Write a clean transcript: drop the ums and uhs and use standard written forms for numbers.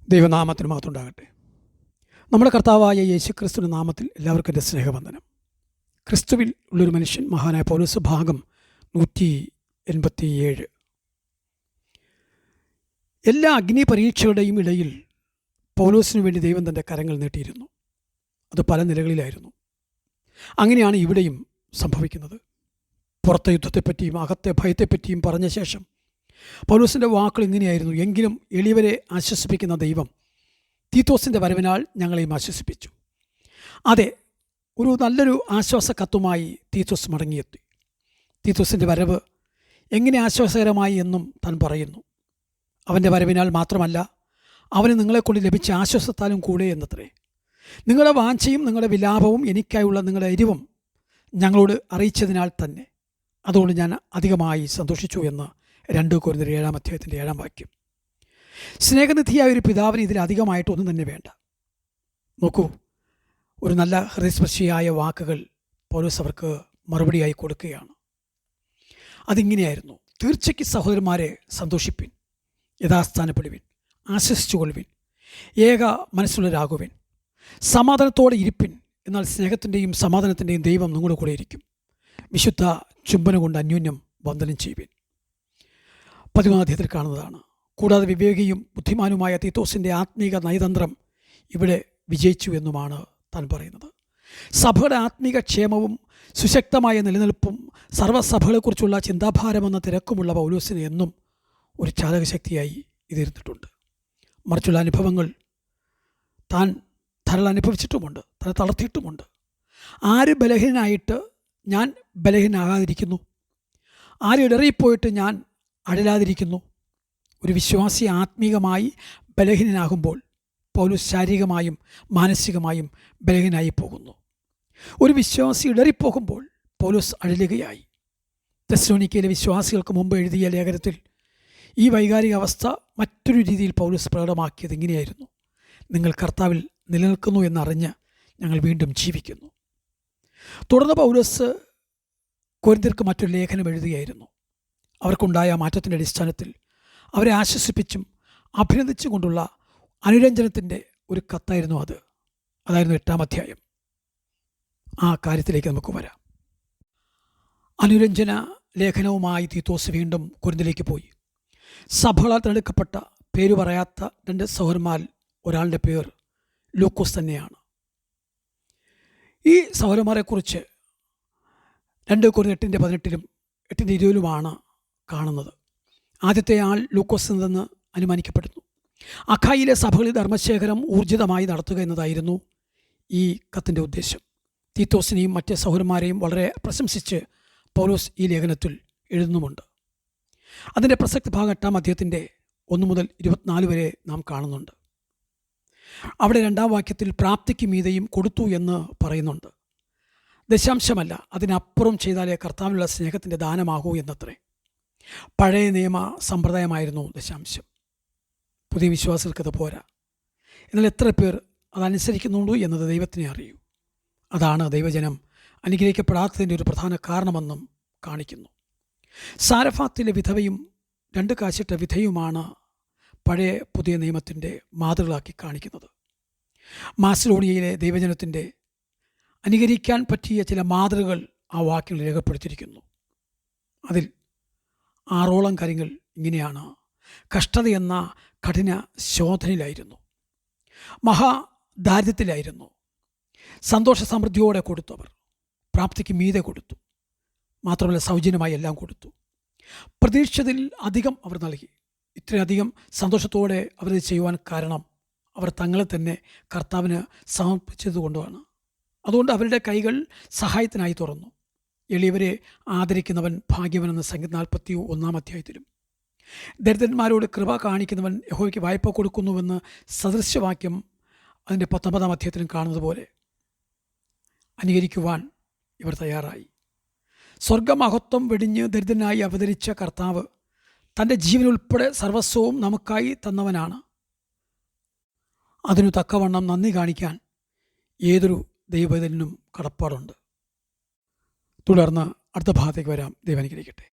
ദൈവനാമത്തിന് മഹത്വമുണ്ടാകട്ടെ. നമ്മുടെ കർത്താവായ യേശുക്രിസ്തുവിൻ്റെ നാമത്തിൽ എല്ലാവർക്കും എൻ്റെ സ്നേഹവന്ദനം. ക്രിസ്തുവിൽ ഉള്ളൊരു മനുഷ്യൻ, മഹാനായ പൗലോസ്, ഭാഗം 187. എല്ലാ അഗ്നി പരീക്ഷകളുടെയും ഇടയിൽ പൗലോസിനു വേണ്ടി ദൈവം തൻ്റെ കരങ്ങൾ നീട്ടിയിരുന്നു. അത് പല നിലകളിലായിരുന്നു. അങ്ങനെയാണ് ഇവിടെയും സംഭവിക്കുന്നത്. പുറത്തെ യുദ്ധത്തെപ്പറ്റിയും അകത്തെ ഭയത്തെപ്പറ്റിയും പറഞ്ഞ ശേഷം പൗലോസിൻ്റെ വാക്കുകൾ ഇങ്ങനെയായിരുന്നു: എങ്കിലും എളിയവരെ ആശ്വസിപ്പിക്കുന്ന ദൈവം തീത്തോസിൻ്റെ വരവിനാൽ ഞങ്ങളെയും ആശ്വസിപ്പിച്ചു. അതെ, ഒരു നല്ലൊരു ആശ്വാസ കത്തുമായി തീത്തോസ് മടങ്ങിയെത്തി. തീത്തോസിൻ്റെ വരവ് എങ്ങനെ ആശ്വാസകരമായി എന്നും താൻ പറയുന്നു. അവൻ്റെ വരവിനാൽ മാത്രമല്ല, അവന് നിങ്ങളെക്കൊണ്ട് ലഭിച്ച ആശ്വാസത്താലും കൂടെ എന്നത്രേ. നിങ്ങളുടെ വാഞ്ചയും നിങ്ങളുടെ വിലാപവും എനിക്കായുള്ള നിങ്ങളുടെ എരിവും ഞങ്ങളോട് അറിയിച്ചതിനാൽ തന്നെ അതുകൊണ്ട് ഞാൻ അധികമായി സന്തോഷിച്ചു എന്ന് 2 കൊരിന്ത്യർ 7-ാം അധ്യായത്തിൻ്റെ 7-ാം വാക്യം. സ്നേഹനിധിയായ ഒരു പിതാവിന് ഇതിലധികമായിട്ടൊന്നും തന്നെ വേണ്ട. നോക്കൂ, ഒരു നല്ല ഹൃദയസ്പർശിയായ വാക്കുകൾ പൗലോസ് അവർക്ക് മറുപടിയായി കൊടുക്കുകയാണ്. അതിങ്ങനെയായിരുന്നു: തീർച്ചയ്ക്ക് സഹോദരന്മാരെ, സന്തോഷിപ്പിൻ, യഥാസ്ഥാനപ്പെടുവിൻ, ആശ്വസിച്ചുകൊള്ളുവിൻ, ഏക മനസ്സുള്ളവരാകുവിൻ, സമാധാനത്തോടെ ഇരിപ്പിൻ, എന്നാൽ സ്നേഹത്തിൻ്റെയും സമാധാനത്തിൻ്റെയും ദൈവം നിങ്ങളുടെ കൂടെ ഇരിക്കും. വിശുദ്ധ ചുംബനം കൊണ്ട് അന്യോന്യം വന്ദനം ചെയ്യുവിൻ. 13-ാം അധ്യായത്തിൽ കാണുന്നതാണ്. കൂടാതെ വിവേകിയും ബുദ്ധിമാനുമായ തീത്തോസിൻ്റെ ആത്മീക നയതന്ത്രം ഇവിടെ വിജയിച്ചു എന്നുമാണ് താൻ പറയുന്നത്. സഭയുടെ ആത്മീക ക്ഷേമവും സുശക്തമായ നിലനിൽപ്പും സർവ്വസഭകളെക്കുറിച്ചുള്ള ചിന്താഭാരമെന്ന തിരക്കുമുള്ള പൗലോസിന് എന്നും ഒരു ചാലകശക്തിയായി ഇതിരുന്നിട്ടുണ്ട്. മറിച്ചുള്ള അനുഭവങ്ങൾ താൻ ധാരാളം അനുഭവിച്ചിട്ടുമുണ്ട്, തന്നെ തളർത്തിയിട്ടുമുണ്ട്. ആര് ബലഹീനായിട്ട് ഞാൻ ബലഹീനാകാതിരിക്കുന്നു? ആര് ഇടറിപ്പോയിട്ട് ഞാൻ അഴലാതിരിക്കുന്നു? ഒരു വിശ്വാസി ആത്മീകമായി ബലഹീനനാകുമ്പോൾ പൗലോസ് ശാരീരികമായും മാനസികമായും ബലഹീനായി പോകുന്നു. ഒരു വിശ്വാസി ഇടറിപ്പോകുമ്പോൾ പൗലോസ് അഴലുകയായി. തെസ്സലോനിക്കയിലെ വിശ്വാസികൾക്ക് മുമ്പ് എഴുതിയ ലേഖനത്തിൽ ഈ വൈകാരിക അവസ്ഥ മറ്റൊരു രീതിയിൽ പൗലോസ് പ്രകടമാക്കിയത് ഇങ്ങനെയായിരുന്നു: നിങ്ങൾ കർത്താവിൽ നിലനിൽക്കുന്നു എന്നറിഞ്ഞ് ഞങ്ങൾ വീണ്ടും ജീവിക്കുന്നു. തുടർന്ന് പൗലോസ് കൊരിന്ത്യർക്ക് മറ്റൊരു ലേഖനം എഴുതുകയായിരുന്നു. അവർക്കുണ്ടായ മാറ്റത്തിൻ്റെ അടിസ്ഥാനത്തിൽ അവരെ ആശ്വസിപ്പിച്ചും അഭിനന്ദിച്ചും കൊണ്ടുള്ള അനുരഞ്ജനത്തിൻ്റെ ഒരു കത്തായിരുന്നു അത്. അതായിരുന്നു 8-ാം അധ്യായം. ആ കാര്യത്തിലേക്ക് നമുക്ക് വരാം. അനുരഞ്ജന ലേഖനവുമായി തീത്തോസ് വീണ്ടും കൊരിന്ത്യയിലേക്ക് പോയി. സഭകളാൽ തിരഞ്ഞെടുക്കപ്പെട്ട പേര് പറയാത്ത 2 സഹോദരന്മാരിൽ ഒരാളുടെ പേർ ലൂക്കോസ് തന്നെയാണ്. ഈ സഹോദരന്മാരെക്കുറിച്ച് 2 കൊരിന്ത്യർ 8-ന്റെ 8-ലും കാണുന്നത്. ആദ്യത്തെ ആൾ ലൂക്കോസ് എന്നതെന്ന് അനുമാനിക്കപ്പെടുന്നു. അഖായിലെ സഭകളിൽ ധർമ്മശേഖരം ഊർജിതമായി നടത്തുക എന്നതായിരുന്നു ഈ കത്തിൻ്റെ ഉദ്ദേശം. തീത്തോസിനെയും മറ്റ് സഹോദരന്മാരെയും വളരെ പ്രശംസിച്ച് പൗലോസ് ഈ ലേഖനത്തിൽ എഴുതുന്നുമുണ്ട്. അതിൻ്റെ പ്രസക്ത ഭാഗം 8-ാം അധ്യായത്തിൻ്റെ 1 മുതൽ 24 വരെ നാം കാണുന്നുണ്ട്. അവിടെ 2-ാം വാക്യത്തിൽ പ്രാപ്തിക്ക് മീതെയും കൊടുത്തു എന്ന് പറയുന്നുണ്ട്. ദശാംശമല്ല, അതിനപ്പുറം ചെയ്താലേ കർത്താവിനുള്ള സ്നേഹത്തിൻ്റെ ദാനമാകൂ എന്നത്രേ. പഴയ നിയമ സമ്പ്രദായമായിരുന്നു ദശാംശം. പുതിയ വിശ്വാസികൾക്കത് പോരാ. എന്നാൽ എത്ര പേർ അതനുസരിക്കുന്നുണ്ടോ എന്നത് ദൈവത്തിനെ അറിയൂ. അതാണ് ദൈവജനം അനുഗ്രഹിക്കപ്പെടാത്തതിൻ്റെ ഒരു പ്രധാന കാരണമെന്നും കാണിക്കുന്നു. സാരഫാത്തിലെ വിധവയും 2 കാശിട്ട വിധയുമാണ് പഴയ പുതിയ നിയമത്തിൻ്റെ മാതൃകളാക്കി കാണിക്കുന്നത്. മാസിഡോണിയയിലെ ദൈവജനത്തിൻ്റെ അനുകരിക്കാൻ പറ്റിയ ചില മാതൃകകൾ ആ വാക്യങ്ങൾ രേഖപ്പെടുത്തിയിരിക്കുന്നു. അതിൽ 6ഓളം കാര്യങ്ങൾ ഇങ്ങനെയാണ്: കഷ്ടതയെന്ന കഠിന ശോധനയിലായിരുന്നു, മഹാദാരിദ്ര്യത്തിലായിരുന്നു, സന്തോഷ സമൃദ്ധിയോടെ കൊടുത്തവർ, പ്രാപ്തിക്ക് മീതെ കൊടുത്തു, മാത്രമല്ല സൗജന്യമായി എല്ലാം കൊടുത്തു, പ്രതീക്ഷിച്ചതിൽ അധികം അവർ നൽകി. ഇത്രയധികം സന്തോഷത്തോടെ അവരത് ചെയ്യുവാൻ കാരണം അവർ തങ്ങളെ തന്നെ കർത്താവിന് സമർപ്പിച്ചതുകൊണ്ടാണ്. അതുകൊണ്ട് അവരുടെ കൈകൾ സഹായത്തിനായി തുറന്നു. എളിയവരെ ആദരിക്കുന്നവൻ ഭാഗ്യവനെന്ന് സംഗീതം 41-ാം അധ്യായത്തിലും, ദരിദ്രന്മാരോട് കൃപ കാണിക്കുന്നവൻ യഹോവയ്ക്ക് വായ്പ കൊടുക്കുന്നുവെന്ന് സദൃശവാക്യം അതിൻ്റെ 19-ാം അധ്യായത്തിലും കാണുന്നത് പോലെ അനുകരിക്കുവാൻ ഇവർ തയ്യാറായി. സ്വർഗമഹത്വം വെടിഞ്ഞ് ദരിദ്രനായി അവതരിച്ച കർത്താവ് തൻ്റെ ജീവനുൾപ്പെടെ സർവസ്വവും നമുക്കായി തന്നവനാണ്. അതിനു തക്കവണ്ണം നന്ദി കാണിക്കാൻ ഏതൊരു ദൈവത്തിനും കടപ്പാടുണ്ട്. തുടർന്ന് അടുത്ത ഭാഗത്തേക്ക് വരാം. ദൈവം അനുഗ്രഹിക്കട്ടെ.